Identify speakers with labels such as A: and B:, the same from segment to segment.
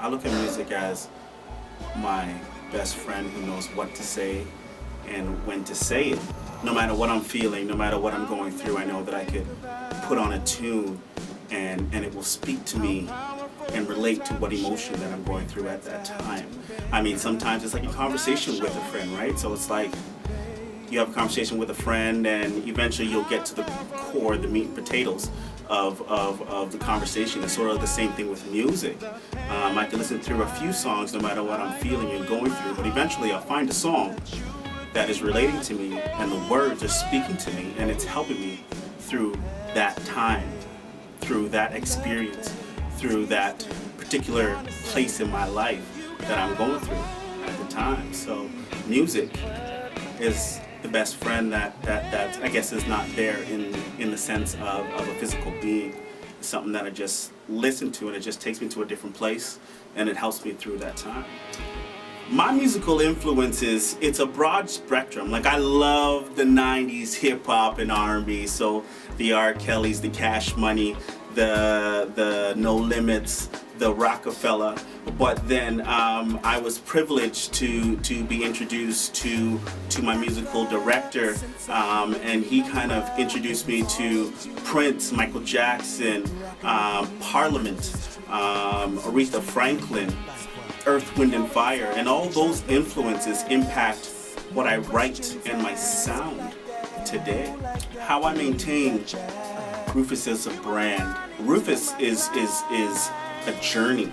A: I look at music as my best friend who knows what to say and when to say it. No matter what I'm feeling, no matter what I'm going through, I know that I could put on a tune and it will speak to me and relate to what emotion that I'm going through at that time. I mean, sometimes it's like a conversation with a friend, right? So it's like you have a conversation with a friend and eventually you'll get to the core, the meat and potatoes of the conversation. It's sort of the same thing with music. I can listen through a few songs no matter what I'm feeling and going through, but eventually I'll find a song that is relating to me and the words are speaking to me and it's helping me through that time, through that experience, through that particular place in my life that I'm going through at the time. So music is the best friend that I guess is not there in the sense of a physical being. It's something that I just listen to and it just takes me to a different place and it helps me through that time. My musical influences, it's a broad spectrum. Like I love the 90s hip hop and R&B, so the R. Kellys, the Cash Money, the No Limits, the Rockefeller. But then I was privileged to be introduced to my musical director, and he kind of introduced me to Prince, Michael Jackson, Parliament, Aretha Franklin, Earth, Wind and Fire, and all those influences impact what I write and my sound today. How I maintain Rufus as a brand. Rufus is a journey.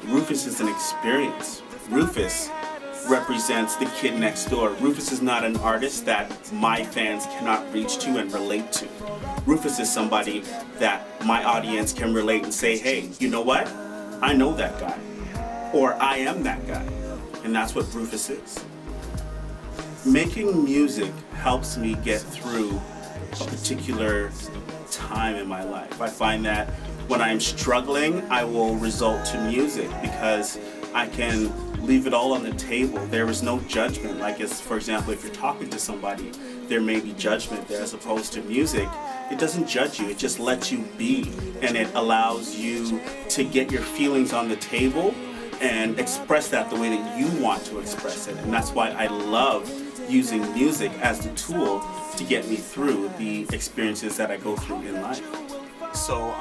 A: Rufus is an experience. Rufus represents the kid next door. Rufus is not an artist that my fans cannot reach to and relate to. Rufus is somebody that my audience can relate and say, hey, you know what? I know that guy. Or I am that guy. And that's what Rufus is. Making music helps me get through a particular time in my life. I find that when I'm struggling, I will resort to music because I can leave it all on the table. There is no judgment. Like, for example, if you're talking to somebody, there may be judgment there, as opposed to music. It doesn't judge you, it just lets you be, and it allows you to get your feelings on the table and express that the way that you want to express it. And that's why I love using music as the tool to get me through the experiences that I go through in life. So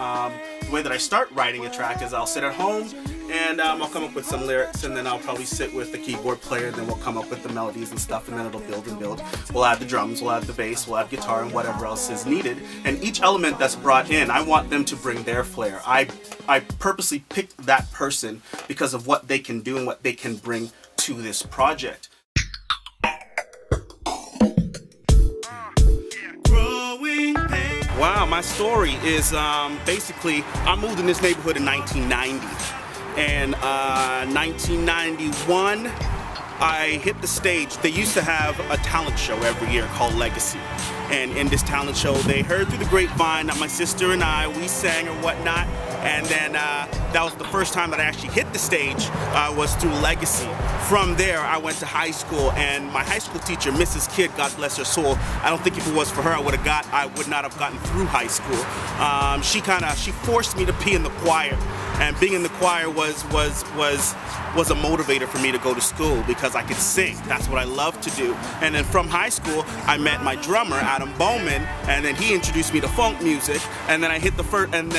A: the way that I start writing a track is I'll sit at home and I'll come up with some lyrics, and then I'll probably sit with the keyboard player, and then we'll come up with the melodies and stuff, and then it'll build and build. We'll add the drums, we'll add the bass, we'll add guitar, and whatever else is needed. And each element that's brought in, I want them to bring their flair. I purposely picked that person because of what they can do and what they can bring to this project. Wow, my story is basically, I moved in this neighborhood in 1990. And 1991, I hit the stage. They used to have a talent show every year called Legacy. And in this talent show, they heard through the grapevine that my sister and I, we sang or whatnot. And then that was the first time that I actually hit the stage, was through Legacy. From there, I went to high school, and my high school teacher, Mrs. Kidd, God bless her soul, I don't think if it was for her, I would not have gotten through high school. She forced me to be in the choir, and being in the choir was a motivator for me to go to school because I could sing. That's what I love to do. And then from high school, I met my drummer, Adam Bowman, and then he introduced me to funk music. And then I hit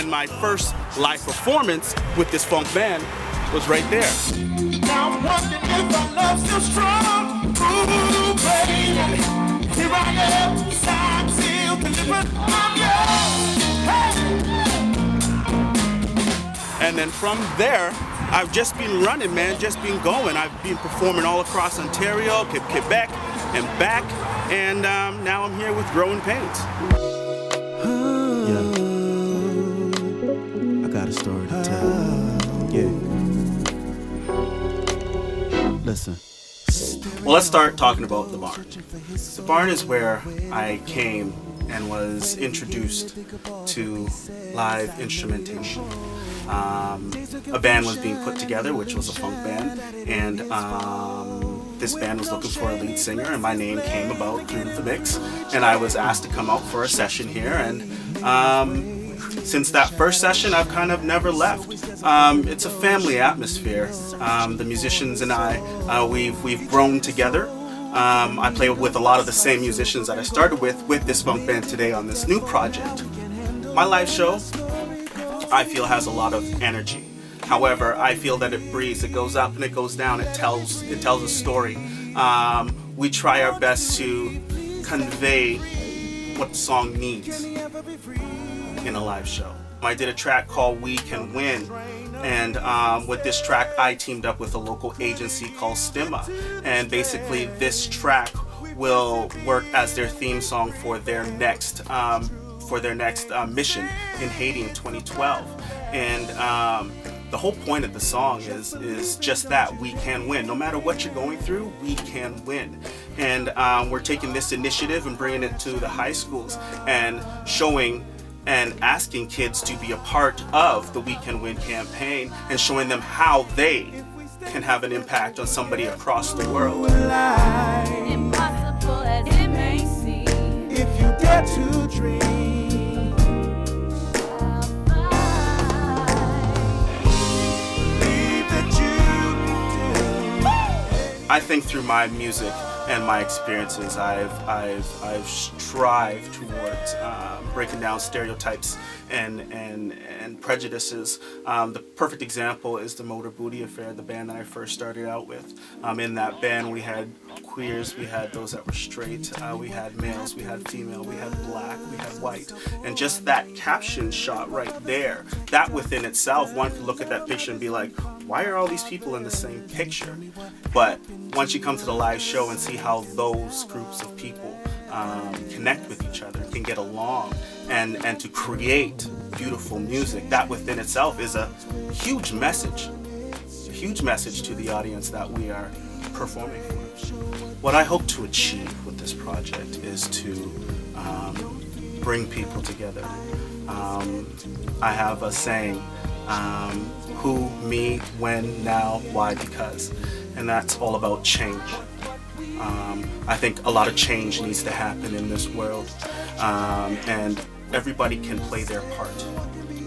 A: my first live performance with this funk band was right there. Now I'm wondering if our love's still strong. Ooh, baby, here I am, signed, sealed, delivered, I'm yours. And then from there, I've just been running, man, just been going. I've been performing all across Ontario, Quebec, and back, and now I'm here with Growing Pains.
B: Yeah, I got a story to tell. Yeah. Listen.
A: Well, let's start talking about the barn. The barn is where I came and was introduced to live instrumentation. A band was being put together, which was a funk band, and this band was looking for a lead singer, and my name came about through the mix, and I was asked to come out for a session here, and since that first session, I've kind of never left. It's a family atmosphere. The musicians and I, we've grown together. I play with a lot of the same musicians that I started with this funk band today on this new project. My live show, I feel, has a lot of energy. However, I feel that it breathes. It goes up and it goes down. It tells a story. We try our best to convey what the song needs in a live show. I did a track called We Can Win, and with this track I teamed up with a local agency called Stimma, and basically this track will work as their theme song for their next mission in Haiti in 2012. And the whole point of the song is just that: we can win. No matter what you're going through, we can win. And we're taking this initiative and bringing it to the high schools and showing and asking kids to be a part of the We Can Win campaign and showing them how they can have an impact on somebody across the world.
C: Impossible as it may seem, if you dare to dream, believe that you can do.
A: I think through my music and my experiences, I've strived towards breaking down stereotypes and prejudices. The perfect example is the Motor Booty Affair, the band that I first started out with. In that band we had queers, we had those that were straight, we had males, we had female, we had black, we had white. And just that caption shot right there, that within itself, one could look at that picture and be like, why are all these people in the same picture? But once you come to the live show and see how those groups of people connect with each other, can get along, and to create beautiful music, that within itself is a huge message to the audience that we are performing for. What I hope to achieve with this project is to bring people together. I have a saying, who, me, when, now, why, because, and that's all about change. I think a lot of change needs to happen in this world, and everybody can play their part.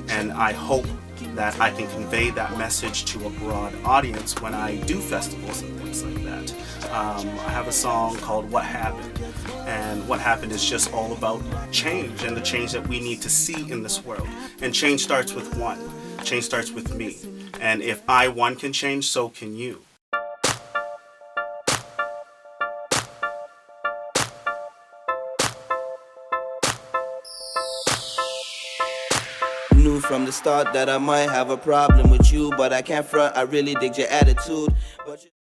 A: And I hope that I can convey that message to a broad audience when I do festivals and things like that. I have a song called What Happened, and What Happened is just all about change and the change that we need to see in this world. And change starts with one. Change starts with me. And if I, one, can change, so can you.
D: Knew from the start that I might have a problem with you, but I can't front, I really dig your attitude. But